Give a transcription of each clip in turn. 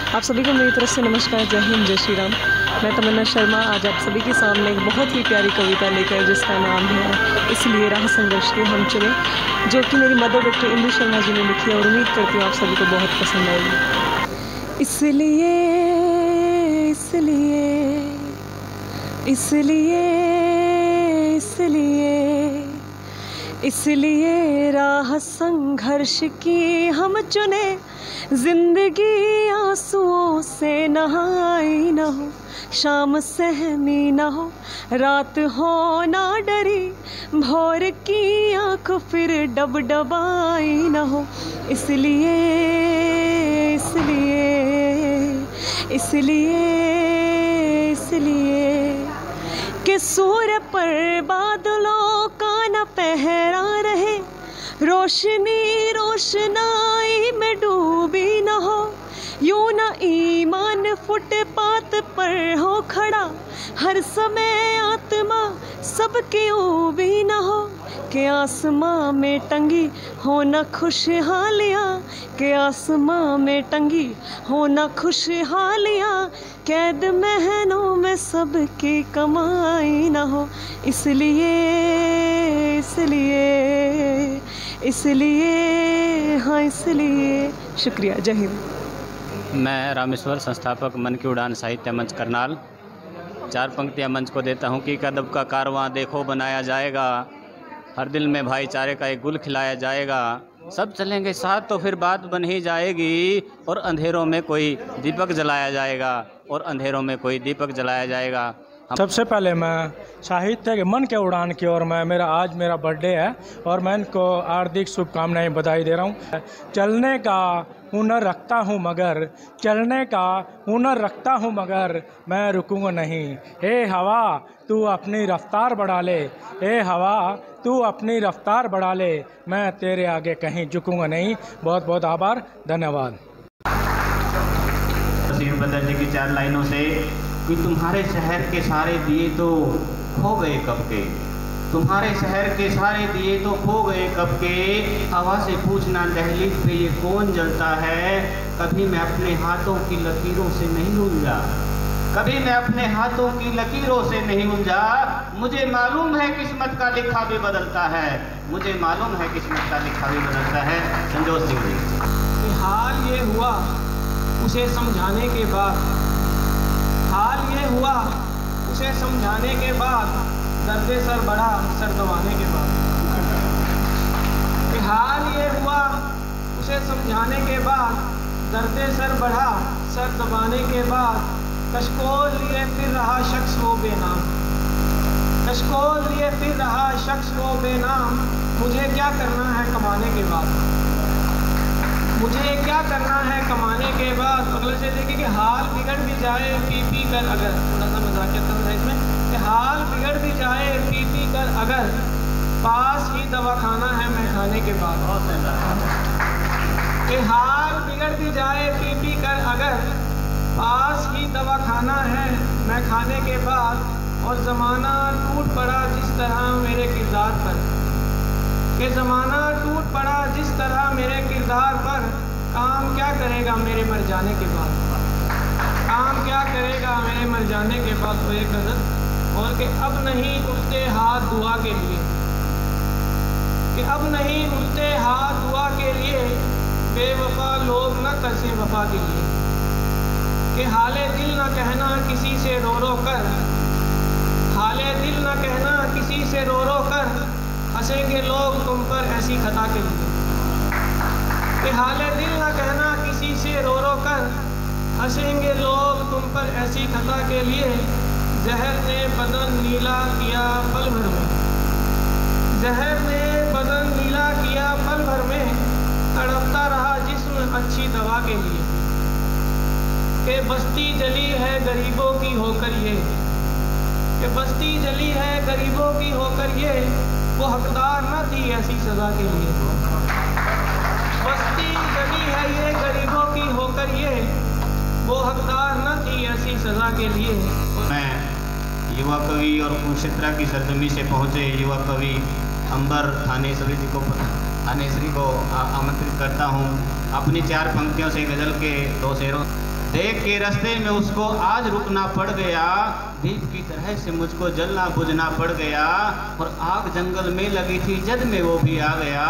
आप सभी को मेरी तरफ से नमस्कार, जय हिंद, जय श्री राम। मैं तमन्ना शर्मा आज आप सभी के सामने एक बहुत ही प्यारी कविता लेकर, जिसका नाम है इसलिए राह संघर्ष के हम चले, जो कि मेरी मदर डॉक्टर इंदु शर्मा जी ने लिखी है और उम्मीद करती हूँ आप सभी को बहुत पसंद आएगी। इसलिए इसलिए इसलिए इसलिए इसलिए राह संघर्ष की हम चुने, जिंदगी आंसुओं से नहाई न हो, शाम सहमी न हो, रात हो ना डरी, भोर की आँख फिर डबडबाई न हो। इसलिए इसलिए इसलिए इसलिए कि सूर्य पर बादलों का न पहरा रहे, रोशनी रोशनाई में डूबी न हो, यूं न ईमान फुटपाथ पर हो खड़ा, हर समय आत्मा सबकी ऊबी न हो, कि आसमां में टंगी हो न खुशहालियाँ, कि आसमां में टंगी हो न खुशहालियाँ, कैद महनों में सबकी कमाई न हो। इसलिए इसलिए इसलिए हाँ इसलिए। शुक्रिया, जय हिंद। मैं रामेश्वर, संस्थापक मन की उड़ान साहित्य मंच करनाल, 4 पंक्तियाँ मंच को देता हूँ कि कदब का कारवां देखो बनाया जाएगा, हर दिल में भाईचारे का एक गुल खिलाया जाएगा, सब चलेंगे साथ तो फिर बात बन ही जाएगी, और अंधेरों में कोई दीपक जलाया जाएगा, और अंधेरों में कोई दीपक जलाया जाएगा। सबसे पहले मैं साहित्य के मन के उड़ान की ओर आज मेरा बर्थडे है और मैं इनको हार्दिक शुभकामनाएं बधाई दे रहा हूँ। चलने का हुनर रखता हूँ मगर, चलने का हुनर रखता हूँ मगर, मैं रुकूंगा नहीं। ए हवा तू अपनी रफ्तार बढ़ा ले, ए हवा तू अपनी रफ्तार बढ़ा ले, मैं तेरे आगे कहीं झुकूंगा नहीं। बहुत बहुत आभार, धन्यवाद। बदर जी की 4 लाइनों से कि तुम्हारे शहर के सारे दिए तो खो गए कब के, तुम्हारे शहर के सारे दिए तो खो गए कब के, हवा से पूछना दहलीज पे ये कौन जलता है, कभी मैं अपने हाथों की लकीरों से नहीं उलझा, कभी मैं अपने हाथों की लकीरों से नहीं उलझा, मुझे मालूम है किस्मत का लिखा भी बदलता है, मुझे मालूम है किस्मत का लिखा भी बदलता है। संजोत सिंह जी। हाल ये हुआ उसे समझाने के बाद, हाल ये हुआ उसे समझाने के बाद, दर्द सर बढ़ा सर दबाने के बाद, कि हाल ये हुआ उसे समझाने के बाद, दर्द सर बढ़ा सर दबाने के बाद, कशकोल लिए फिर रहा शख्स वो बेनाम, कशकोल लिए फिर रहा शख्स वो बेनाम, मुझे क्या करना है कमाने के बाद, मुझे क्या करना है कमाने के बाद। अगले से देखिए कि हाल बिगड़ भी जाए पी पी कर अगर, थोड़ा सा मजाकियत है इसमें, कि हाल बिगड़ भी जाए पी पी कर अगर, पास ही दवाखाना है मैं खाने के बाद, कि हाल बिगड़ भी जाए पी पी कर अगर, पास ही दवाखाना है मैं खाने के बाद, और ज़माना टूट पड़ा जिस तरह मेरे किरदार पर, कि ज़माना टूट पड़ा जिस तरह मेरे किरदार पर, काम क्या करेगा मेरे मर जाने के बाद, काम क्या करेगा मेरे मर जाने के बाद। तो एक नजर और कि अब नहीं उठते हाथ दुआ के लिए, कि अब नहीं उठते हाथ दुआ के लिए, बेवफा लोग न तरसे वफा के लिए, कि हाले दिल न कहना किसी से रो रो कर, हाले दिल न कहना किसी से रो रो कर, हंसेंगे लोग तुम पर ऐसी खता के लिए, कि हाले दिल न कहना किसी से रो रो कर, हंसेंगे लोग तुम पर ऐसी खता के लिए, जहर ने बदन नीला किया पल भर में, जहर ने बदन नीला किया पल भर में, तड़पता रहा जिस्म अच्छी दवा के लिए, कि बस्ती जली है गरीबों की होकर ये, कि बस्ती जली है गरीबों की होकर ये, वो हकदार न थी ऐसी सज़ा के लिए, बस्ती जली है ये गरीबों की होकर ये, वो हकदार न थी ऐसी सज़ा के लिए। मैं युवा कवि और कुरुक्षेत्र की सरजमी से पहुँचे युवा कवि अंबर थानेश्वरी जी को आमंत्रित करता हूँ अपनी 4 पंक्तियों से गज़ल के 2 शेरों देख के रास्ते में उसको आज रुकना पड़ गया, दीप की तरह से मुझको जलना बुझना पड़ गया, और आग जंगल में लगी थी जद में वो भी आ गया,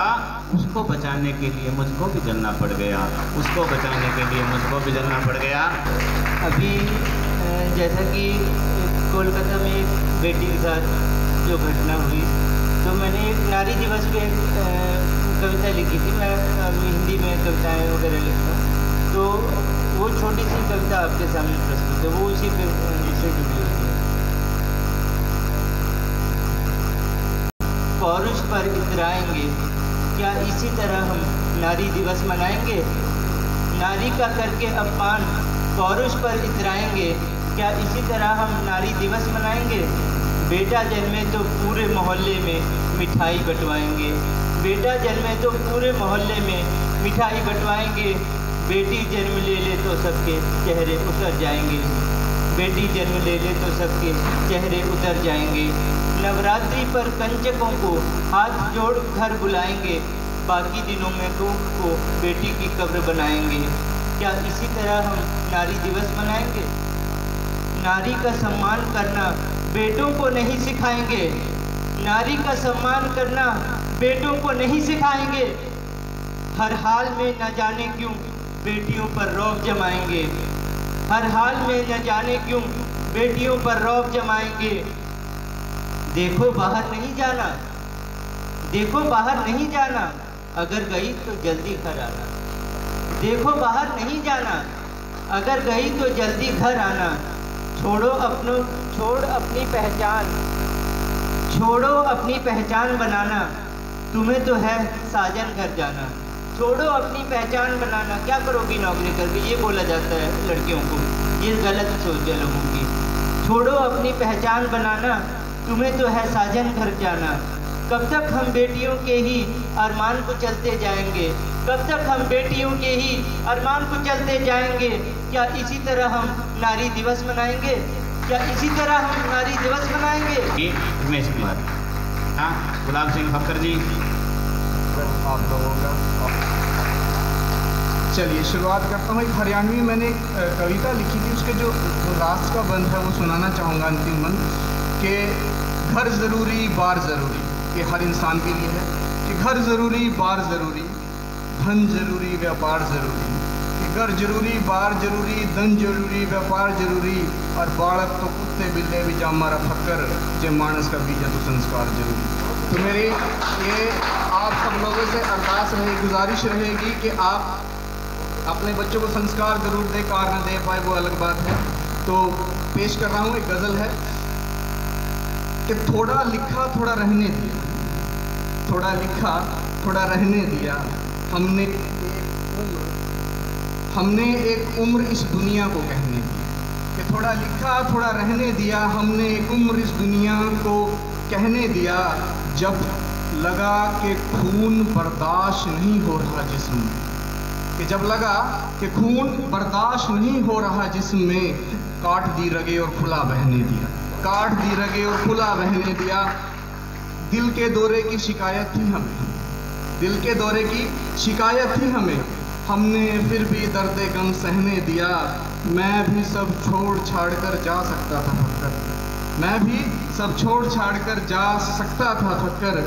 उसको बचाने के लिए मुझको भी जलना पड़ गया, उसको बचाने के लिए मुझको भी जलना पड़ गया। अभी जैसा कि कोलकाता में एक बेटी के साथ जो घटना हुई, तो मैंने एक नारी दिवस पे कविता लिखी थी। मैं हिंदी में कविताएं वगैरह लिखता हूँ, तो वो छोटी सी कविता आपके सामने प्रस्तुत है, वो उसी पे इससे जुड़ी हुई है। पौरुष पर इतराएंगे, क्या इसी तरह हम नारी दिवस मनाएंगे? नारी का करके अपमान पौरुष पर इतराएंगे, क्या इसी तरह हम नारी दिवस मनाएंगे? बेटा जन्मे तो पूरे मोहल्ले में मिठाई बंटवाएंगे, बेटा जन्मे तो पूरे मोहल्ले में मिठाई बंटवाएंगे, बेटी जन्म ले ले तो सबके चेहरे उतर जाएंगे, बेटी जन्म ले ले तो सबके चेहरे उतर जाएंगे। नवरात्रि पर कंचकों को हाथ जोड़ घर बुलाएंगे, बाकी दिनों में को बेटी की कब्र बनाएंगे, क्या इसी तरह हम नारी दिवस मनाएंगे? नारी का सम्मान करना बेटों को नहीं सिखाएंगे, नारी का सम्मान करना बेटों को नहीं सिखाएंगे, हर हाल में न जाने क्यों बेटियों पर रौब जमाएंगे, हर हाल में न जाने क्यों बेटियों पर रौब जमाएंगे। देखो बाहर नहीं जाना, देखो बाहर नहीं जाना, अगर गई तो जल्दी घर आना, देखो बाहर नहीं जाना, अगर गई तो जल्दी घर आना, छोड़ो अपनी पहचान, छोड़ो अपनी पहचान बनाना, तुम्हें तो है साजन घर जाना, छोड़ो अपनी पहचान बनाना, क्या करोगी नौकरी करके, ये बोला जाता है लड़कियों को, ये गलत सोच है लोगों की। छोड़ो अपनी पहचान बनाना, तुम्हें तो है साजन घर जाना, कब तक हम बेटियों के ही अरमान को चलते जाएंगे, कब तक हम बेटियों के ही अरमान को चलते जाएंगे, क्या इसी तरह हम नारी दिवस मनाएंगे, क्या इसी तरह हम नारी दिवस मनाएंगे? रमेश कुमार, हाँ, गुलाब सिंह फक्कर जी, आप लोगों का चलिए शुरुआत करता हूँ। एक हरियाणवी मैंने एक कविता लिखी थी, उसके जो लास्ट का बंद है वो सुनाना चाहूँगा, अंतिम बंद, कि घर ज़रूरी बार ज़रूरी, ये हर इंसान के लिए है कि घर ज़रूरी बार ज़रूरी, धन ज़रूरी व्यापार ज़रूरी, कि घर ज़रूरी बार ज़रूरी, धन ज़रूरी व्यापार ज़रूरी, और बालक तो कुत्ते बिल्ले भी जा मारा फक्कर, जे मानस का बीजा तो संस्कार ज़रूरी। तो मेरी ये आप सब लोगों से अरदास रहेगी, गुजारिश रहेगी कि आप अपने बच्चों को संस्कार ज़रूर दे, कार न दे पाए वो अलग बात है। तो पेश कर रहा हूँ, एक गज़ल है कि थोड़ा लिखा थोड़ा रहने दिया, थोड़ा लिखा थोड़ा रहने दिया, हमने एक उम्र इस दुनिया को कहने दी, कि थोड़ा लिखा थोड़ा रहने दिया, हमने एक उम्र इस दुनिया को कहने दिया, जब लगा कि खून बर्दाश्त नहीं हो रहा जिस्म में, कि जब लगा कि खून बर्दाश्त नहीं हो रहा जिस्म में, काट दी रगे और खुला बहने दिया, काट दी रगे और खुला बहने दिया। दिल के दौरे की शिकायत थी हमें, दिल के दौरे की शिकायत थी हमें, हमने फिर भी दर्द गम सहने दिया। मैं भी सब छोड़ छाड़ कर जा सकता था थककर, मैं भी सब छोड़ छाड़ कर जा सकता था थककर,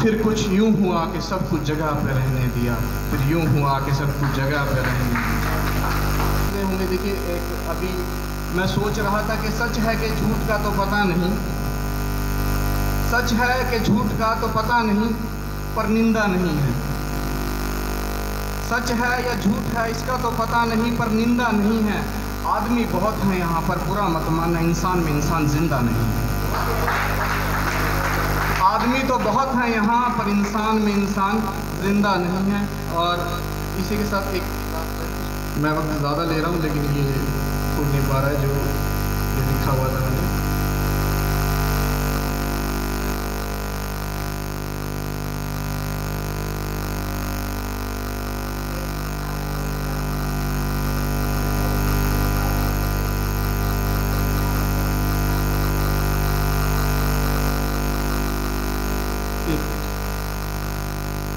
फिर कुछ यूं हुआ कि सब कुछ जगह पे रहने दिया, फिर यूं हुआ कि सब कुछ जगह पे रहने दिया। होंगे देखिए, एक अभी मैं सोच रहा था कि सच है कि झूठ का तो पता नहीं, सच है कि झूठ का तो पता नहीं, पर निंदा नहीं है। सच है या झूठ है इसका तो पता नहीं, पर निंदा नहीं है। आदमी बहुत हैं यहाँ पर, बुरा मत मानना, इंसान में इंसान जिंदा नहीं है। आदमी तो बहुत हैं यहाँ पर, इंसान में इंसान जिंदा नहीं है। और इसी के साथ एक मैं वक्त ज़्यादा ले रहा हूँ, लेकिन ये खुद नहीं पा रहा है जो लिखा हुआ था मैंने।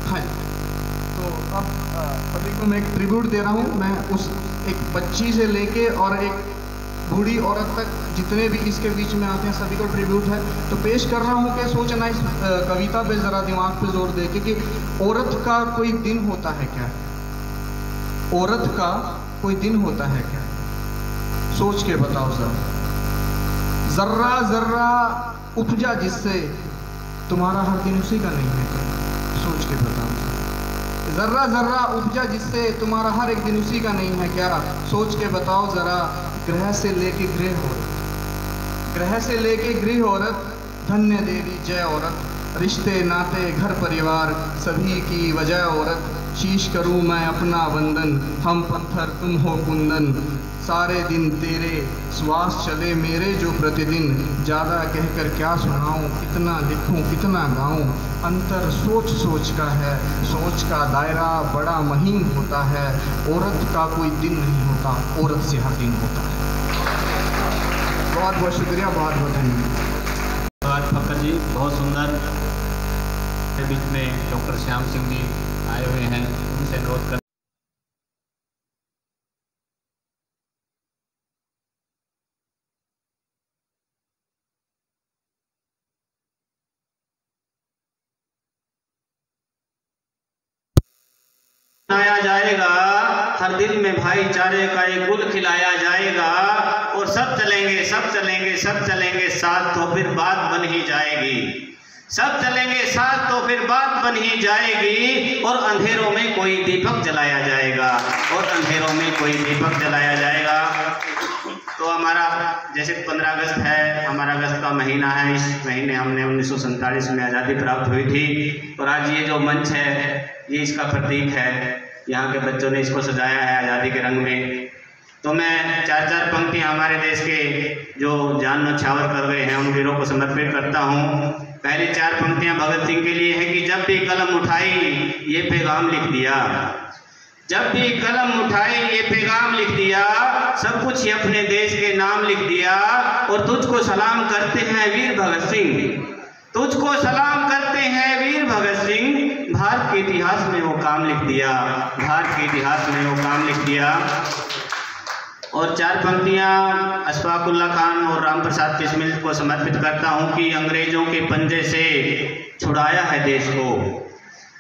हाँ, तो अब पति को मैं एक ट्रिब्यूट दे रहा हूँ। मैं उस एक बच्ची से लेके और एक बूढ़ी औरत तक जितने भी इसके बीच में आते हैं सभी को ट्रिब्यूट है। तो पेश कर रहा हूँ कि सोचना इस कविता पे ज़रा दिमाग पे जोर दे कि औरत का कोई दिन होता है क्या? औरत का कोई दिन होता है क्या? सोच के बताओ ज़रा। जर्रा जर्रा उपजा जिससे तुम्हारा हर दिन उसी का नहीं है क्या? सोच के बताओ। जर्रा जर्रा उपजा जिससे तुम्हारा हर एक दिन उसी का नहीं है क्या? सोच के बताओ ज़रा। ग्रह से लेके गृह औरत, ग्रह से लेके गृह औरत, धन्य देवी जय औरत। रिश्ते नाते घर परिवार सभी की वजह औरत। शीश करूं मैं अपना वंदन, हम पत्थर तुम हो कुंदन। सारे दिन तेरे श्वास चले मेरे जो प्रतिदिन। ज़्यादा कहकर क्या सुनाऊं, कितना लिखूं कितना गाऊं। अंतर सोच सोच का है, सोच का दायरा बड़ा महीन होता है। औरत का कोई दिन नहीं होता, औरत से हर दिन होता है। बहुत बहुत शुक्रिया, बहुत बहुत धन्यवाद। फक्कर जी बहुत सुंदर। के बीच में डॉक्टर श्याम सिंह जी आए हुए हैं, उनसे अनुरोध कर आया जाएगा। हर दिल में भाईचारे का एक गुल खिलाया जाएगा। और सब चलेंगे सब चलेंगे सब चलेंगे साथ तो फिर बात बन ही जाएगी। सब चलेंगे साथ तो फिर बात बन ही जाएगी। और अंधेरों में कोई दीपक जलाया जाएगा, और अंधेरों में कोई दीपक जलाया जाएगा। तो हमारा जैसे 15 अगस्त है, हमारा अगस्त का महीना है। इस महीने हमने 1947 में आज़ादी प्राप्त हुई थी। और आज ये जो मंच है ये इसका प्रतीक है। यहाँ के बच्चों ने इसको सजाया है आज़ादी के रंग में। तो मैं 4-4 पंक्तियाँ हमारे देश के जो जान न्यौछावर कर गए हैं उन वीरों को समर्पित करता हूँ। पहली 4 पंक्तियाँ भगत सिंह के लिए हैं कि जब भी कलम उठाई ये पैगाम लिख दिया। जब भी कलम उठाई ये पैगाम लिख दिया। सब कुछ ही अपने देश के नाम लिख दिया। और तुझको सलाम करते हैं वीर भगत सिंह, तुझको सलाम करते हैं वीर भगत सिंह। भारत के इतिहास में वो काम लिख दिया, भारत के इतिहास में वो काम लिख दिया। और 4 पंक्तियाँ अशफाक उल्लाह खान और राम प्रसाद बिस्मिल को समर्पित करता हूँ कि अंग्रेजों के पंजे से छुड़ाया है देश को,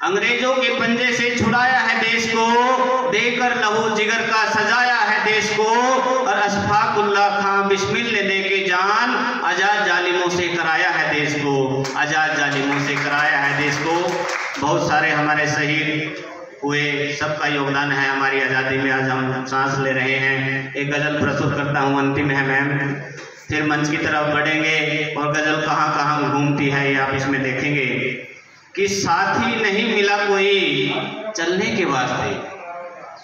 अंग्रेजों के पंजे से छुड़ाया है देश को। देकर लहू जिगर का सजाया है देश को। और अशफाक उल्लाह खान बिस्मिल ने देके जान आज़ाद जालिमों से कराया है देश को, आज़ाद जालिमों से कराया है देश को। बहुत सारे हमारे शहीद हुए, सबका योगदान है हमारी आज़ादी में। आज हम सांस ले रहे हैं। एक गज़ल प्रस्तुत करता हूँ, अंतिम है मैम, फिर मंच की तरफ बढ़ेंगे। और गज़ल कहाँ कहाँ घूमती है ये आप इसमें देखेंगे कि साथी नहीं मिला कोई चलने के वास्ते,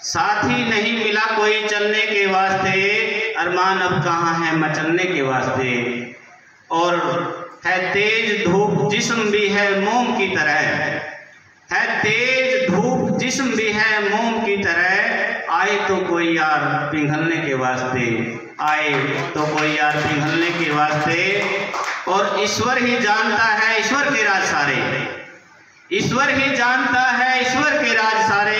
साथी नहीं मिला कोई चलने के वास्ते। अरमान अब कहाँ है मचलने के वास्ते। और है तेज धूप जिस्म भी है मोम की तरह, है तेज धूप जिस्म भी है मोम की तरह। आए तो कोई यार पिघलने के वास्ते, आए तो कोई यार पिघलने के वास्ते। और ईश्वर ही जानता है ईश्वर के राज सारे, ईश्वर ही जानता है ईश्वर के राज सारे।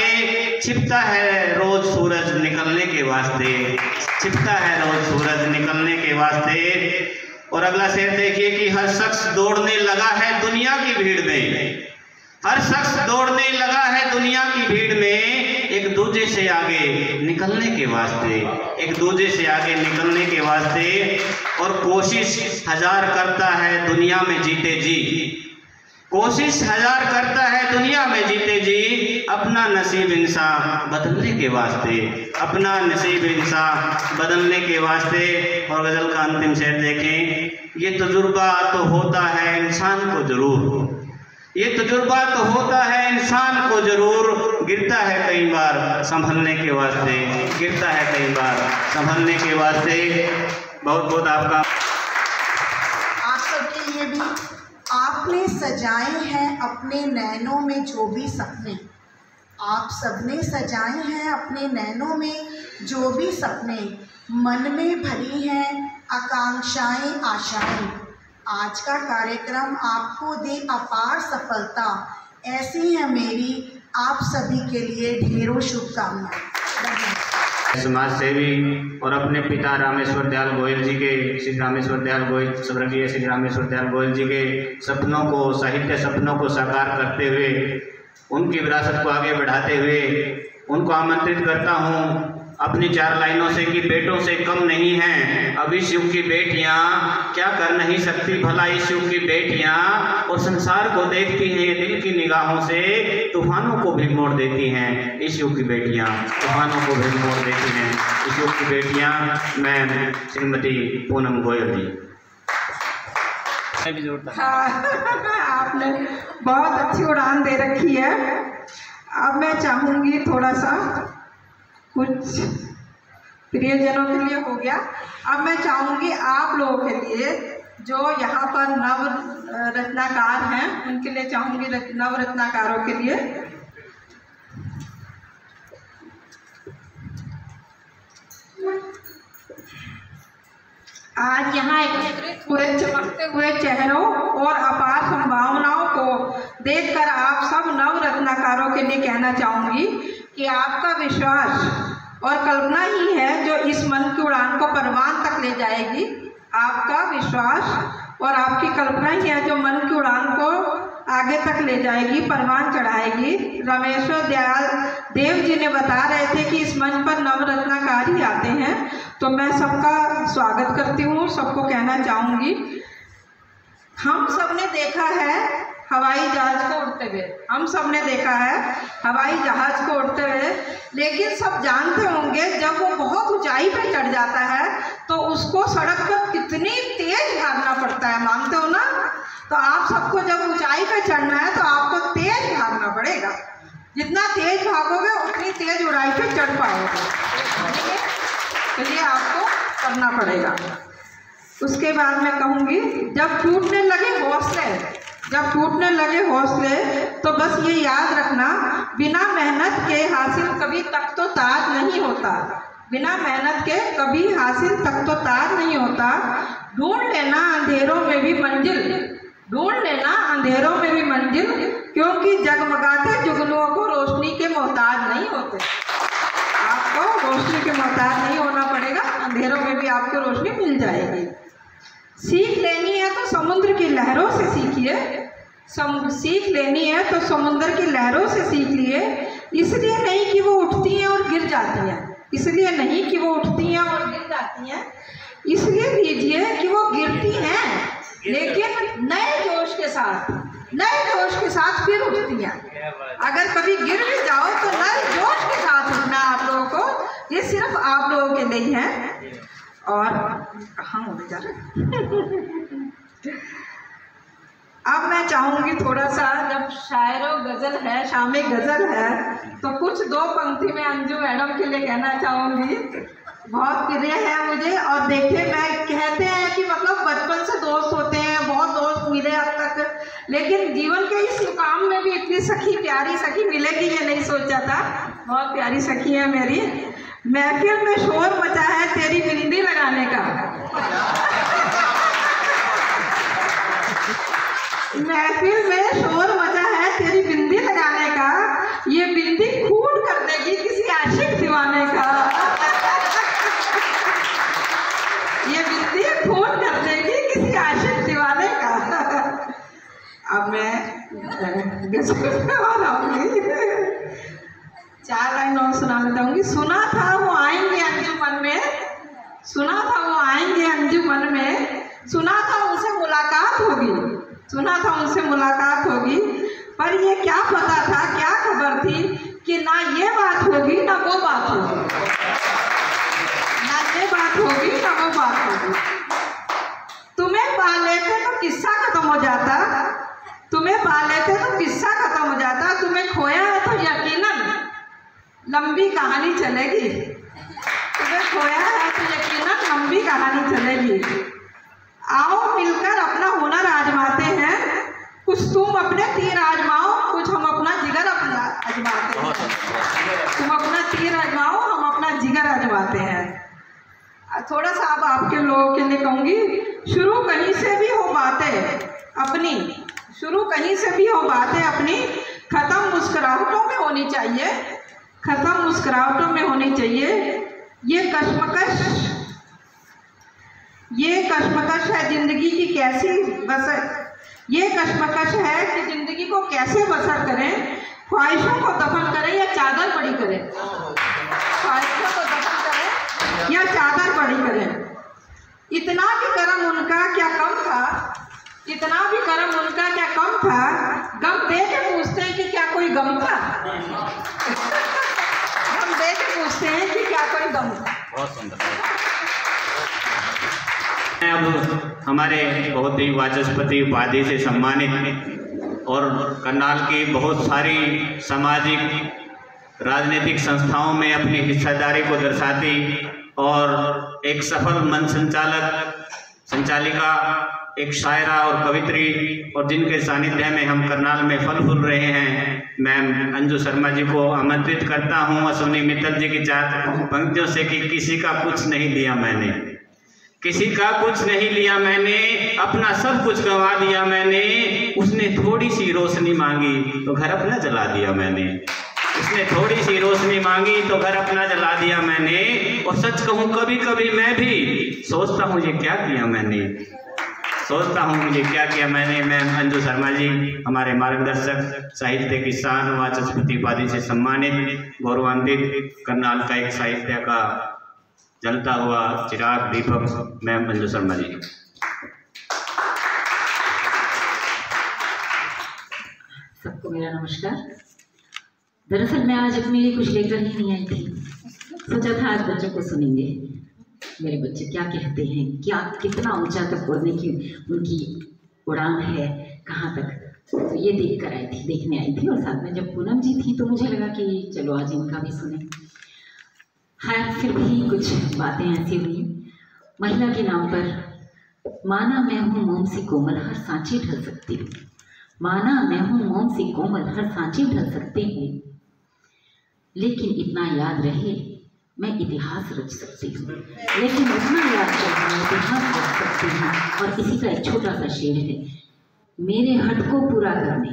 छिपता है रोज सूरज निकलने के वास्ते, छिपता है रोज सूरज निकलने के वास्ते। और अगला शेर देखिए कि हर शख्स दौड़ने लगा है दुनिया की भीड़ में, हर शख्स दौड़ने लगा है दुनिया की भीड़ में। एक दूसरे से आगे निकलने के वास्ते, एक दूसरे से आगे निकलने के वास्ते। और कोशिश हजार करता है दुनिया में जीते जी, कोशिश हजार करता है दुनिया में जीते जी। अपना नसीब इंसान बदलने के वास्ते, अपना नसीब इंसान बदलने के वास्ते। और गज़ल का अंतिम शेर देखें, ये तजुर्बा तो होता है इंसान को ज़रूर, ये तजुर्बा तो होता है इंसान को ज़रूर। गिरता है कई बार संभलने के वास्ते, गिरता है कई बार संभलने के वास्ते। बहुत बहुत आपका। आप सबके लिए भी आपने सजाए हैं अपने नैनों में जो भी सपने, आप सबने सजाए हैं अपने नैनों में जो भी सपने। मन में भरी हैं आकांक्षाएं आशाएं। आज का कार्यक्रम आपको दे अपार सफलता, ऐसी है मेरी आप सभी के लिए ढेरों शुभकामनाएं। समाज सेवी और अपने पिता रामेश्वर दयाल गोयल जी के, श्री रामेश्वर दयाल गोयल, स्वर्गीय श्री रामेश्वर दयाल गोयल जी के सपनों को, साहित्य सपनों को साकार करते हुए, उनकी विरासत को आगे बढ़ाते हुए उनको आमंत्रित करता हूँ अपनी 4 लाइनों से कि बेटों से कम नहीं हैं अब इस युग की बेटियाँ, क्या कर नहीं सकती भला इस युग की बेटियाँ, और संसार को देखती हैं दिल की निगाहों से, तूफानों को भी मोड़ देती हैं इस युग की बेटियाँ, तूफानों को भी मोड़ देती हैं इस युग की बेटियाँ। मैं श्रीमती पूनम गोयल जी। हाँ, आपने बहुत अच्छी उड़ान दे रखी है। अब मैं चाहूँगी थोड़ा सा, कुछ प्रियजनों के लिए हो गया, अब मैं चाहूँगी आप लोगों के लिए जो यहाँ पर नव रत्नाकार हैं उनके लिए चाहूँगी, नव रत्नाकारों के लिए आज यहाँ एकत्रित हुए चमकते हुए चेहरों और अपार संभावनाओं को देखकर आप सब नव रत्नाकारों के लिए कहना चाहूँगी कि आपका विश्वास और कल्पना ही है जो इस मन की उड़ान को परवान तक ले जाएगी। आपका विश्वास और आपकी कल्पना ही है जो मन की उड़ान को आगे तक ले जाएगी, परवान चढ़ाएगी। रामेश्वर दयाल देव जी ने बता रहे थे कि इस मंच पर नवरत्नाकार ही आते हैं, तो मैं सबका स्वागत करती हूँ। सबको कहना चाहूँगी, हम सब ने देखा है हवाई जहाज को उड़ते हुए, हम सब ने देखा है हवाई जहाज को उड़ते हुए, लेकिन सब जानते होंगे जब वो बहुत ऊंचाई पर चढ़ जाता है तो उसको सड़क पर कितनी तेज भागना पड़ता है, मानते हो ना? तो आप सबको जब ऊंचाई पर चढ़ना है तो आपको तेज भागना पड़ेगा, जितना तेज भागोगे उतनी तेज ऊंचाई पर चढ़ पाओगे, तो ये आपको करना पड़ेगा। उसके बाद मैं कहूँगी, जब टूटने लगे हौसले तो बस ये याद रखना, बिना मेहनत के हासिल कभी तक तो ताज नहीं होता, बिना मेहनत के कभी हासिल तक तो ताज नहीं होता। ढूंढ लेना अंधेरों में भी मंजिल, ढूंढ लेना अंधेरों में भी मंजिल, क्योंकि जगमगाते जुगनुओं को रोशनी के मोहताज नहीं होते। आपको रोशनी के मोहताज नहीं होना पड़ेगा, अंधेरों में भी आपको रोशनी मिल जाएगी। सीख लेनी है तो समुद्र की लहरों से सीखिए, सीख लेनी है तो समुद्र की लहरों से सीख लिए, इसलिए नहीं कि वो उठती हैं और गिर जाती हैं, इसलिए नहीं कि वो उठती हैं और गिर जाती हैं, इसलिए लीजिए कि वो गिरती हैं लेकिन नए जोश के साथ फिर उठती हैं। अगर कभी गिर भी जाओ तो नए जोश के साथ उठना आप लोगों को, ये सिर्फ आप लोगों के लिए है। और कहाँ हो जा रहे अब मैं चाहूँगी थोड़ा सा, जब शायरो गज़ल है, शामे गज़ल है, तो कुछ 2 पंक्ति में अंजू मैडम के लिए कहना चाहूँगी। बहुत प्रिय है मुझे, और देखिए मैं कहते हैं कि मतलब बचपन से दोस्त होते हैं, बहुत दोस्त मिले अब तक, लेकिन जीवन के इस मुकाम में भी इतनी सखी, प्यारी सखी मिलेगी ये नहीं सोचा था। बहुत प्यारी सखी है मेरी। महफिल में शोर मचा है तेरी बिंदी लगाने का, महफिल में शोर मचा है तेरी बिंदी लगाने का, ये बिंदी खून कर देगी किसी आशिक दीवाने का, ये बिंदी खून कर देगी किसी आशिक दीवाने का। अब मैं 4 लाइन और सुनाना चाहूँगी। सुना था वो आएंगे अंजुमन में, सुना था वो आएंगे अंजुमन में, सुना था उनसे मुलाकात होगी, सुना था उनसे मुलाकात होगी, पर ये क्या पता था, क्या खबर थी कि ना ये बात होगी ना वो बात होगी, ना ये बात होगी ना वो बात होगी। तुम्हें पा लेते तो किस्सा खत्म हो जाता, तुम्हें पा लेते तो किस्सा खत्म हो जाता, तुम्हें खोया है तो यकीनन लंबी कहानी चलेगी, तुम्हें खोया है तो यकीनन लंबी कहानी चलेगी। आओ मिलकर अपना हुनर आजमाते हैं, कुछ तुम अपने तीर आजमाओ, कुछ हम अपना जिगर आजमाते हैं, तुम अपना तीर आजमाओ, हम अपना जिगर आजमाते हैं। थोड़ा सा अब आपके लोगों के लिए कहूँगी, शुरू कहीं से भी हो बातें अपनी, शुरू कहीं से भी हो बातें अपनी, ख़त्म मुस्कुराहटों में होनी चाहिए, ख़त्म मुस्कुराहटों में होनी चाहिए। ये कश्मकश है ज़िंदगी की कैसी बसर, ये कश्मकश है कि ज़िंदगी को कैसे बसर करें, ख्वाहिशों को दफन करें या चादर बड़ी करें, ख्वाहिशों को दफन करें या चादर बड़ी करें। इतना भी कर्म उनका क्या कम था, इतना भी कर्म उनका क्या कम था, गम दे के पूछते हैं कि क्या कोई गम था, गम दे के पूछते हैं कि क्या कोई गम था। बहुत सुंदर। अब हमारे बहुत ही वाचस्पति उपाधि से सम्मानित और करनाल की बहुत सारी सामाजिक राजनीतिक संस्थाओं में अपनी हिस्सेदारी को दर्शाती और एक सफल मंच संचालिका, एक शायरा और कवित्री, और जिनके सानिध्य में हम करनाल में फल फूल रहे हैं, मैम अंजू शर्मा जी को आमंत्रित करता हूं अश्विनी मित्तल जी की 4 पंक्तियों से कि किसी का कुछ नहीं लिया मैंने, किसी का कुछ नहीं लिया मैंने, अपना सब कुछ गंवा दिया मैंने, उसने थोड़ी सी रोशनी मांगी तो घर अपना जला दिया मैंने, उसने थोड़ी सी रोशनी मांगी तो घर अपना जला दिया मैंने। और सच कहूँ कभी कभी मैं भी सोचता हूँ ये क्या किया मैंने, सोचता हूँ मुझे क्या किया मैंने। मैम अंजू शर्मा जी हमारे मार्गदर्शक, साहित्य की शान, वाचस्पति उपाधि से सम्मानित, गौरवान्वित, करनाल का एक साहित्य का जलता हुआ चिराग दीपक, मैम अंजू शर्मा जी। सबको मेरा नमस्कार। दरअसल मैं आज अपने लिए कुछ लेकर ही नहीं आई थी, सोचा था आज बच्चों को सुनेंगे, मेरे बच्चे क्या कहते हैं, क्या कितना ऊंचा तक उड़ने की उनकी उड़ान है, कहाँ तक, तो ये देखने आई थी। और साथ में जब पूनम जी थी तो मुझे लगा कि चलो आज इनका भी सुने। हाँ, फिर भी कुछ बातें ऐसी हुई। महिला के नाम पर माना मैं हूँ मोम सी कोमल हर सांचे ढल सकती हूँ, माना मैं हूँ मोम सी कोमल हर सांचे ढल सकती हूँ, लेकिन इतना याद रहे मैं इतिहास रच सकती हूँ, लेकिन इतना याद रहे मैं इतिहास रच सकती हूँ। और इसी का एक छोटा सा शेर है, मेरे हट को पूरा करने,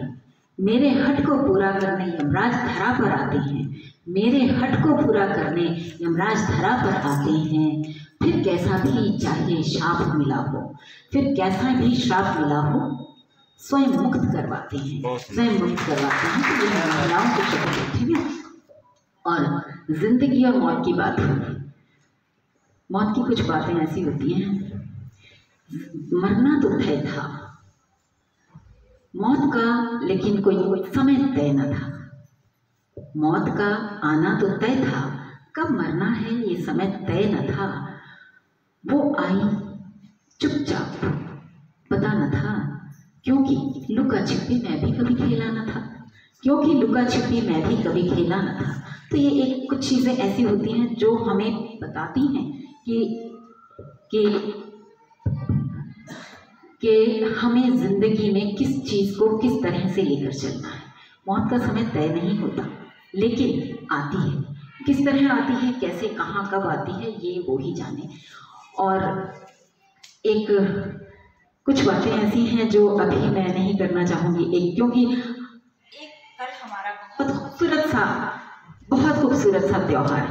मेरे हट को पूरा करने यमराज धरा पर आते हैं, मेरे हट को पूरा करने यमराज धरा पर आते हैं, फिर कैसा भी चाहे श्राप मिला हो, फिर कैसा भी श्राप मिला हो, स्वयं मुक्त करवाते हैं, स्वयं मुक्त करवाते हैं। तो ये महिलाओं की शक्ति है, ठीक है। और जिंदगी और मौत की बात है, मौत की कुछ बातें ऐसी होती हैं, मरना तो तय था मौत का, लेकिन कोई समय तय न था, मौत का आना तो तय था, कब मरना है ये समय तय न था, वो आई चुपचाप पता न था, क्योंकि लुका छिपी मैं भी कभी खेला न था, क्योंकि लुका छिपी मैं भी कभी खेला न था। तो ये एक कुछ चीज़ें ऐसी होती हैं जो हमें बताती हैं कि हमें ज़िंदगी में किस चीज़ को किस तरह से लेकर चलना है। मौत का समय तय नहीं होता, लेकिन आती है, किस तरह आती है, कैसे, कहाँ, कब आती है, ये वो ही जाने। और एक कुछ बातें ऐसी हैं जो अभी मैं नहीं करना चाहूँगी, क्योंकि एक कल हमारा बहुत खूबसूरत सा त्यौहार,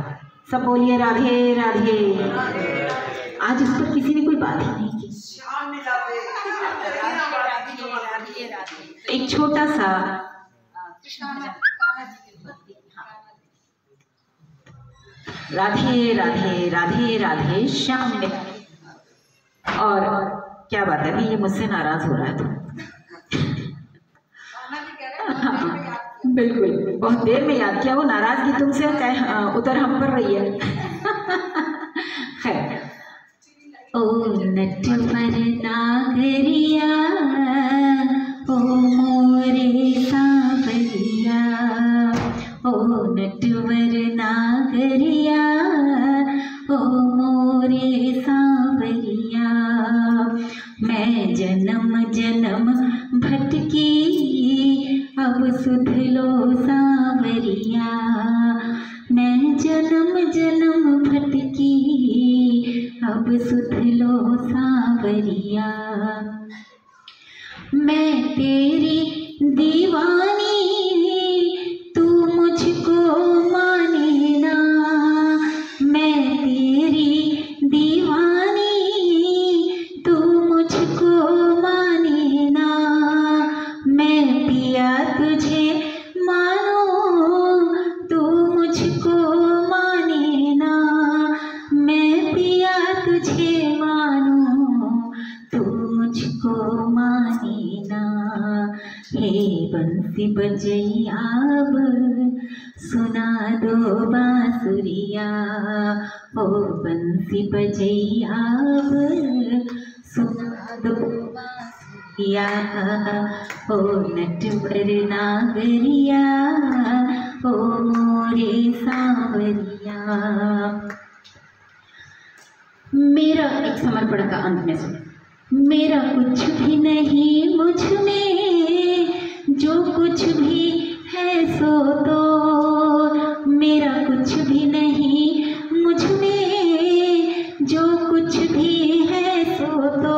सब बोलिए राधे राधे, आज इस पर किसी ने कोई बात ही नहीं की। एक छोटा सा राधे राधे राधे राधे श्याम में, और क्या बात है, अभी ये मुझसे नाराज हो रहा है तो बिल्कुल, बहुत देर में याद किया, वो नाराजगी तुमसे उतर हम पर रही है। खैर, ओ नटवर नागरिया, ओ मोरे सांवरिया, ओ नटवर नागरिया, ओ मोरे सांवरिया, मैं जन्म जन्म भटकी अब सुध लो सांवरिया, मैं जन्म जन्म भटकी अब सुध लो सांवरिया, मैं तेरी दीवानी बजैया अब सुना दो बांसुरिया, ओ बंसी बजैया अब सुना दो बांसुरिया, ओ नटवर नागरिया, ओ मोरे सांवरिया। मेरा एक समर्पण का अंत में सुन। मेरा कुछ भी नहीं मुझ में, जो कुछ भी है सो तो। मेरा कुछ भी नहीं मुझ में, जो कुछ भी है सो तो।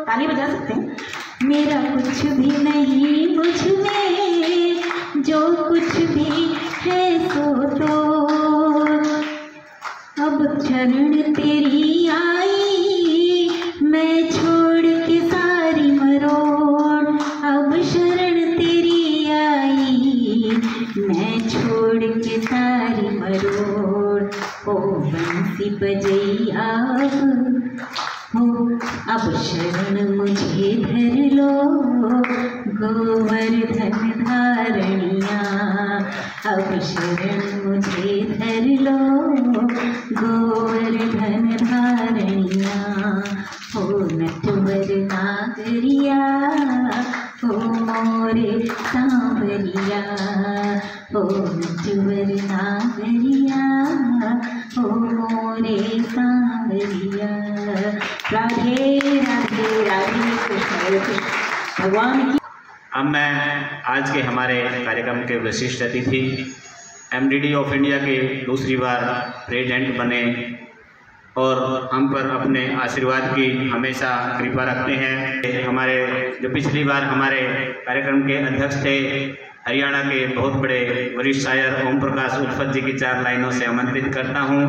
ताली बजा सकते हैं। मेरा कुछ भी नहीं मुझ में, जो कुछ भी है सो तो। अब शरण तेरी आई, मैं छोड़ के सारी मरोड़। अब शरण तेरी आई, मैं छोड़ के सारी मरोड़। ओ बंसी बजैया हो, अब शरण मुझे धर लो, गोवर्धन धारणिया। अब शरण मुझे धर लो, गोवर्धन धारणिया। हो नटवर नागरिया, हो मोरे सांवरिया, हो नटवर नागरिया, हो मोरे सांवरिया। राधे राधे राधे कृष्ण भगवान की। अब मैं आज के हमारे कार्यक्रम के विशिष्ट अतिथि MDD ऑफ इंडिया के दूसरी बार प्रेसिडेंट बने और हम पर अपने आशीर्वाद की हमेशा कृपा रखते हैं। हमारे जो पिछली बार हमारे कार्यक्रम के अध्यक्ष थे, हरियाणा के बहुत बड़े वरिष्ठ शायर ओम प्रकाश उल्फत जी की 4 लाइनों से आमंत्रित करता हूँ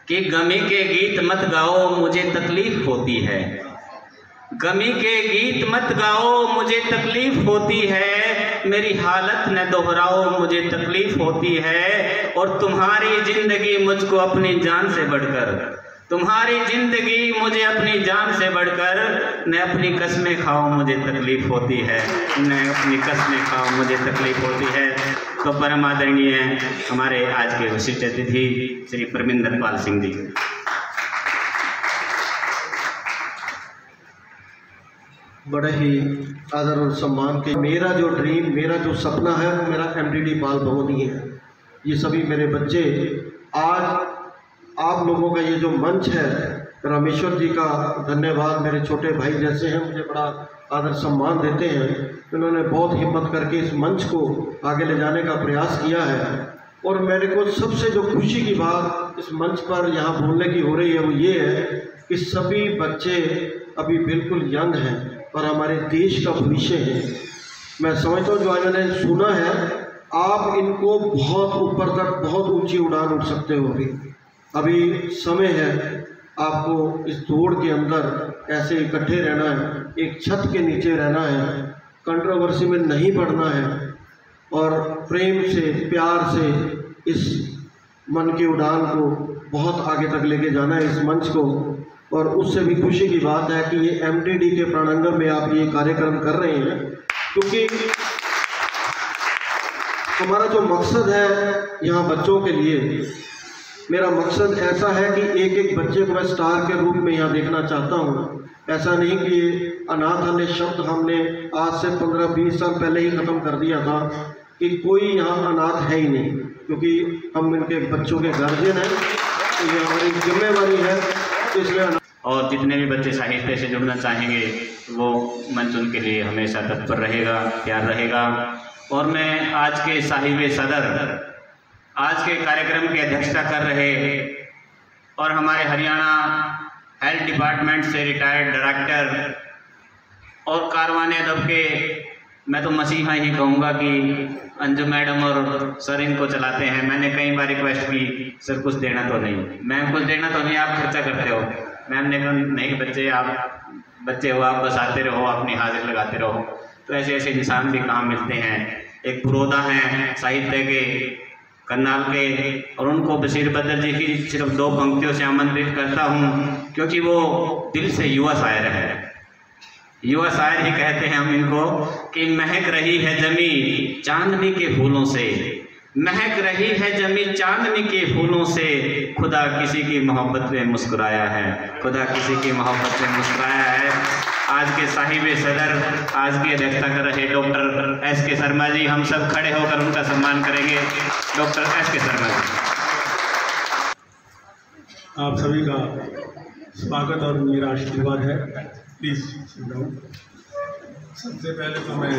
कि गमी के गीत मत गाओ मुझे तकलीफ होती है। गमी के गीत मत गाओ मुझे तकलीफ होती है, मेरी हालत न दोहराओ मुझे तकलीफ होती है। और तुम्हारी जिंदगी मुझको अपनी जान से बढ़कर, तुम्हारी जिंदगी मुझे अपनी जान से बढ़कर, न अपनी कसमें खाओ मुझे तकलीफ होती है, न अपनी कसमें खाओ मुझे तकलीफ होती है। तो परम आदरणीय हमारे आज के विशिष्ट अतिथि श्री परमिंदर पाल सिंह जी। बड़े ही आदर और सम्मान के। मेरा जो ड्रीम, मेरा जो सपना है वो मेरा MDD बाल भवन ही है। ये सभी मेरे बच्चे आज आप लोगों का ये जो मंच है, रामेश्वर जी का धन्यवाद। मेरे छोटे भाई जैसे हैं, मुझे बड़ा आदर सम्मान देते हैं। इन्होंने बहुत हिम्मत करके इस मंच को आगे ले जाने का प्रयास किया है। और मेरे को सबसे जो खुशी की बात इस मंच पर यहाँ बोलने की हो रही है वो ये है कि सभी बच्चे अभी बिल्कुल यंग हैं और हमारे देश का भविष्य है। मैं समझता हूँ जो आज मैंने सुना है, आप इनको बहुत ऊपर तक, बहुत ऊंची उड़ान उड़ सकते हो। अभी समय है आपको इस दौड़ के अंदर ऐसे इकट्ठे रहना है, एक छत के नीचे रहना है, कंट्रोवर्सी में नहीं पड़ना है और प्रेम से, प्यार से इस मन की उड़ान को बहुत आगे तक लेके जाना है, इस मंच को। और उससे भी खुशी की बात है कि ये MDD के प्रांगण में आप ये कार्यक्रम कर रहे हैं, क्योंकि हमारा जो मकसद है यहाँ बच्चों के लिए, मेरा मकसद ऐसा है कि एक एक बच्चे को मैं स्टार के रूप में यहाँ देखना चाहता हूँ। ऐसा नहीं कि ये अनाथालय शब्द हमने आज से 15-20 साल पहले ही ख़त्म कर दिया था कि कोई यहाँ अनाथ है ही नहीं, क्योंकि हम इनके बच्चों के गार्जियन हैं, तो ये हमारी जिम्मेवारी है। इसलिए और जितने भी बच्चे साहित्य से जुड़ना चाहेंगे वो मंच उनके लिए हमेशा तत्पर रहेगा, तैयार रहेगा। और मैं आज के साहिब सदर, आज के कार्यक्रम की अध्यक्षता कर रहे और हमारे हरियाणा हेल्थ डिपार्टमेंट से रिटायर्ड डायरेक्टर और कारवाने अदब के, मैं तो मसीहा ही कहूँगा कि अंजू मैडम और सर इनको चलाते हैं। मैंने कई बार रिक्वेस्ट की, सर कुछ देना तो नहीं, मैम कुछ देना तो नहीं, आप खर्चा करते हो। मैम ने कहा नहीं बच्चे, आप बच्चे हो, आप बस आते रहो, अपनी हाजिर लगाते रहो। तो ऐसे ऐसे इंसान भी कहाँ मिलते हैं। एक पुरोधा हैं साहित्य के करनाल के, और उनको बशीर बदर जी की सिर्फ 2 पंक्तियों से आमंत्रित करता हूँ, क्योंकि वो दिल से युवा शायर है। युवा शायर ही कहते हैं हम इनको कि महक रही है जमीन चांदनी के फूलों से, महक रही है जमीन चांदनी के फूलों से, खुदा किसी की मोहब्बत में मुस्कुराया है, खुदा किसी की मोहब्बत में मुस्कुराया है। आज के साहिब सदर, आज की अध्यक्षता कर रहे डॉक्टर एस.के. शर्मा जी, हम सब खड़े होकर उनका सम्मान करेंगे। Doctor S K. शर्मा जी। आप सभी का स्वागत और मेरा आशीर्वाद है। प्लीज़ सबसे पहले तो मैं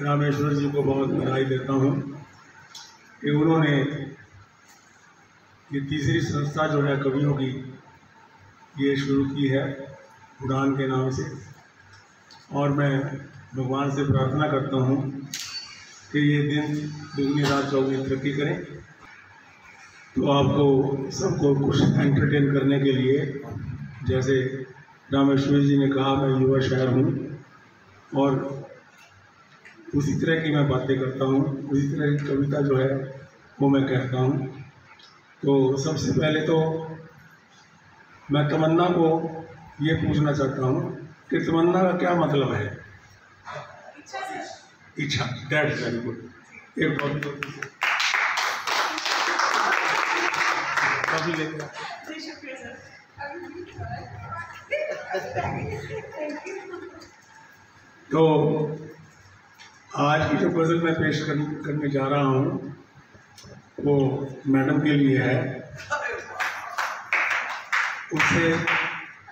रामेश्वर जी को बहुत बधाई देता हूँ कि उन्होंने ये तीसरी संस्था जो है कवियों की ये शुरू की है उड़ान के नाम से, और मैं भगवान से प्रार्थना करता हूँ कि ये दिन दुगनी रात चौगनी तरक्की करें। तो आपको सबको कुछ एंटरटेन करने के लिए, जैसे रामेश्वर जी ने कहा, मैं युवा शायर हूँ और उसी तरह की मैं बातें करता हूँ, उसी तरह की कविता जो है वो मैं कहता हूँ। तो सबसे पहले तो मैं तमन्ना को ये पूछना चाहता हूँ कि तमन्ना का क्या मतलब है? इच्छा। That is very good. एक बहुत तो आज की जो गज़ल मैं पेश करने जा रहा हूँ वो मैडम के लिए है। उससे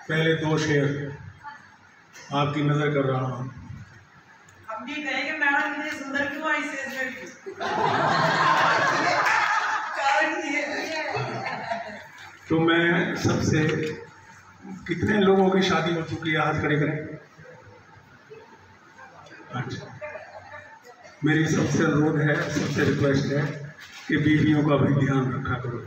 पहले दो शेर आपकी नज़र कर रहा हूँ। हम भी कहेंगे मैडम इतनी सुंदर क्यों आई स्टेज पे? कारण ये तो मैं सबसे, कितने लोगों की शादी हो चुकी है? हाथ खड़े करें। अच्छा, मेरी सबसे अनुरोध है, सबसे रिक्वेस्ट है कि बीवियों का भी ध्यान रखा करो।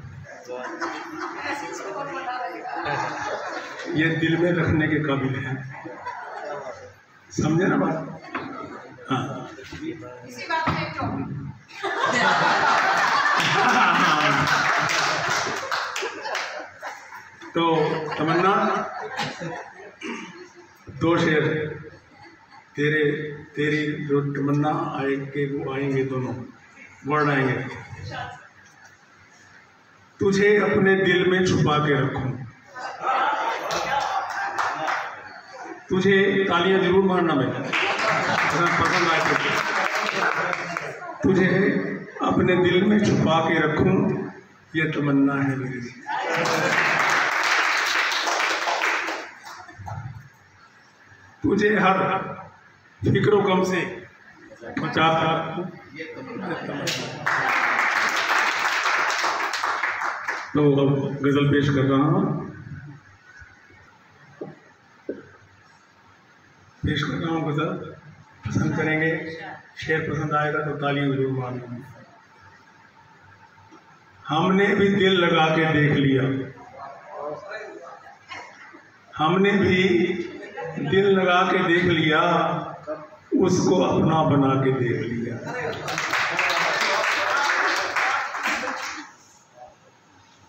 ये दिल में रखने के काबिल है, समझे ना बात? हाँ, इसी बात पे तो तमन्ना दो शेर तेरी जो तमन्ना आएंगे वो आएंगे, दोनों वर्ड आएंगे। तुझे अपने दिल में छुपा के रखूं, तुझे, तालियां जरूर मारना बेटा अगर पसंद आए तो। तुझे अपने दिल में छुपा के रखूं, ये तमन्ना है मेरी। तुझे हर फिक्रो गम से बचा कर रखूं, ये तमन्ना। तो अब गज़ल पेश कर रहा हूँ, पेश कर रहा हूँ गज़ल। पसंद करेंगे, शेर पसंद आएगा तो ताली जरूर मारूंगी। हमने भी दिल लगा के देख लिया, हमने भी दिल लगा के देख लिया, उसको अपना बना के देख लिया।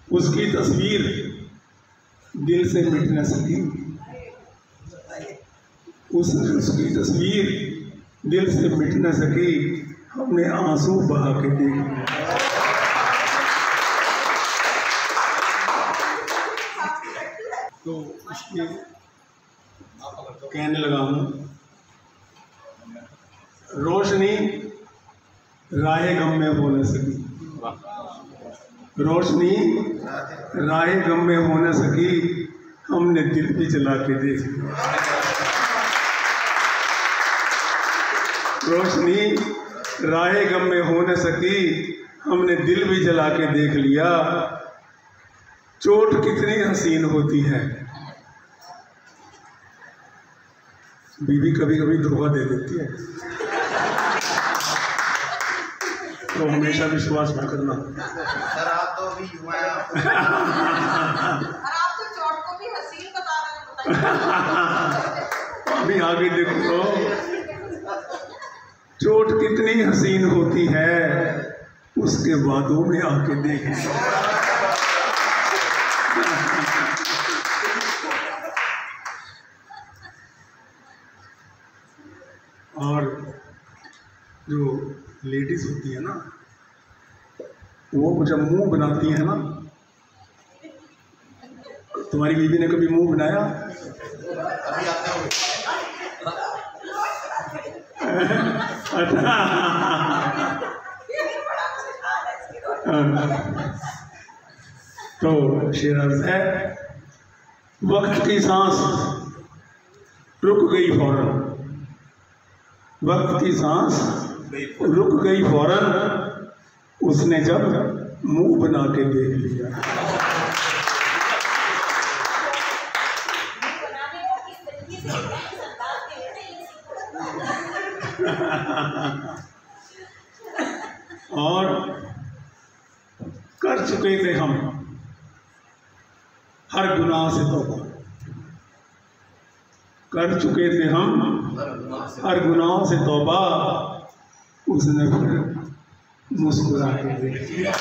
उसकी तस्वीर दिल से मिट न सकी, उसकी तस्वीर दिल से मिट न सकी, हमने आंसू बहा के देख लिया। तो उसके कहने लगा हूँ, रोशनी राहे गम में हो न सकी, रोशनी राहे गम में हो न सकी, हमने दिल भी जला के देख लिया। रोशनी राहे गम में हो न सकी, हमने दिल भी जला के देख लिया। चोट कितनी हसीन होती है, बीवी कभी कभी धोखा दे देती है, तो हमेशा विश्वास न करना। सर आप तो अभी युवा हैं, आप तो चोट को भी हसीन बता रहे हैं। अभी आगे देखो, चोट कितनी हसीन होती है, उसके वादों में आके देखें। जो लेडीज होती है ना, वो जब मुंह बनाती है ना, तुम्हारी बीवी ने कभी मुंह बनाया? तो शेर अर्ज़ है, वक्त की सांस रुक गई फौरन, वक्त की सांस रुक गई फौरन, उसने जब मुंह बना के देख लिया। और कर चुके थे हम हर गुनाह से तौबा, कर चुके थे हम हर गुनाह से तौबा, उसने फिर मुस्कुरा के देख लिया।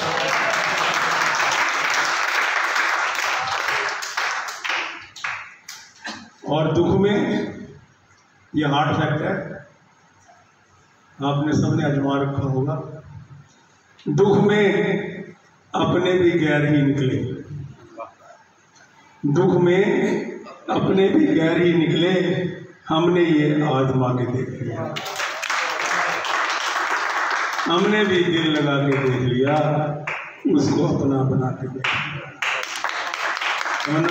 और दुख में, ये हार्ट फैक्ट है, आपने सबने आजमा रखा होगा, दुख में अपने भी गैर ही निकले, दुख में अपने भी गैर ही निकले, हमने ये आजमा के देख लिया, हमने भी दिल लगा के देख लिया, उसको अपना बना के देख लिया।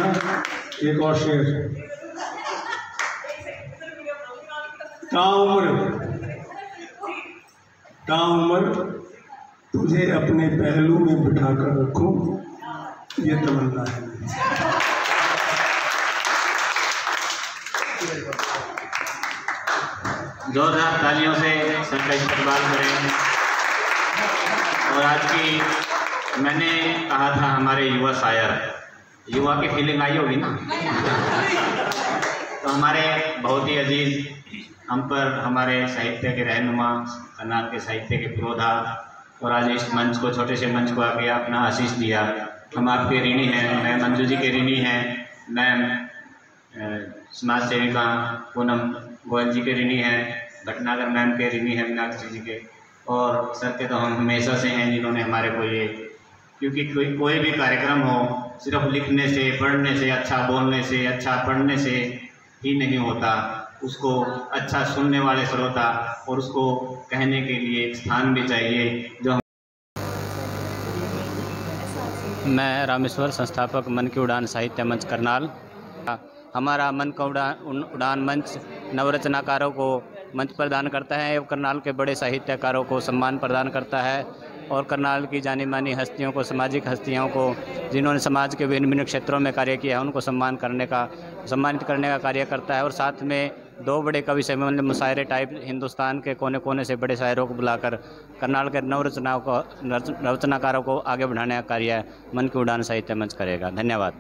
एक और शेर, ताउम्र तुझे अपने पहलू में बिठाकर रखूं, ये तमन्ना है। जोरदार तालियों से सबका इस्तेमाल करें। और आज की मैंने कहा था हमारे युवा शायर, युवा की फीलिंग आई होगी ना। तो हमारे बहुत ही अजीज हम पर, हमारे साहित्य के रहनुमा, करनाल के साहित्य के पुरोधा, और आज इस मंच को, छोटे से मंच को आके अपना आशीष दिया। हम आपके ऋणी हैं, मैं मंजू जी के ऋणी हैं, मैम समाज सेविका पूनम गोयल जी के ऋणी हैं, भटनागर मैम के ऋणी हैं, मीनाक्षी जी के, और सर के तो हम हमेशा से हैं जिन्होंने हमारे को ये, क्योंकि कोई भी कार्यक्रम हो सिर्फ लिखने से, पढ़ने से, अच्छा बोलने से, अच्छा पढ़ने से ही नहीं होता, उसको अच्छा सुनने वाले श्रोता और उसको कहने के लिए एक स्थान भी चाहिए। जो मैं रामेश्वर, संस्थापक मन की उड़ान साहित्य मंच करनाल। हमारा मन का उड़ान मंच नवरचनाकारों को मंच प्रदान करता है एवं करनाल के बड़े साहित्यकारों को सम्मान प्रदान करता है, और करनाल की जानी मानी हस्तियों को, सामाजिक हस्तियों को, जिन्होंने समाज के विभिन्न क्षेत्रों में कार्य किया है, उनको सम्मानित करने का कार्य करता है। और साथ में दो बड़े कवि सम्मेलन, मुशायरे टाइप, हिंदुस्तान के कोने कोने से बड़े शायरों को बुलाकर करनाल के नवरचनाकारों को आगे बढ़ाने का कार्य मन की उड़ान साहित्य मंच करेगा। धन्यवाद।